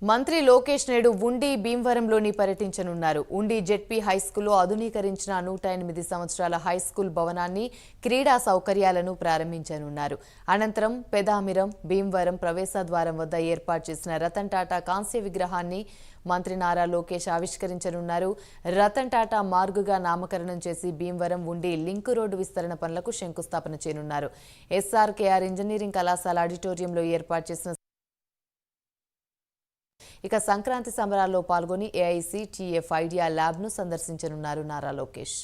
మంత్రి లోకేష్ నేడు ఉండి భీమవరంలోని పర్యటించనున్నారు. ఉండి జెడ్పీ హైస్కూల్లో ఆధునీకరించిన 108 సంవత్సరాల హైస్కూల్ భవనాన్ని, క్రీడా సౌకర్యాలను ప్రారంభించనున్నారు. అనంతరం పెదామిరం, భీమవరం ప్రవేశద్వారం వద్ద ఏర్పాటు చేసిన రతన్ టాటా కాంస్య విగ్రహాన్ని మంత్రి నారా లోకేష్ ఆవిష్కరించనున్నారు. రతన్ టాటా మార్గుగా నామకరణం చేసి భీమవరం ఉండి లింక్ రోడ్డు విస్తరణ పనులకు శంకుస్థాపన చేయనున్నారు. ఎస్ఆర్కేఆర్ ఇంజనీరింగ్ కళాశాల ఆడిటోరియంలో ఏర్పాటు చేసిన సంక్రాంతి సంబరాల్లో పాల్గొని ఏఐసీటీఎఫ్ ఐడియా ల్యాబ్ను సందర్శించనున్నారు నారా లోకేష్.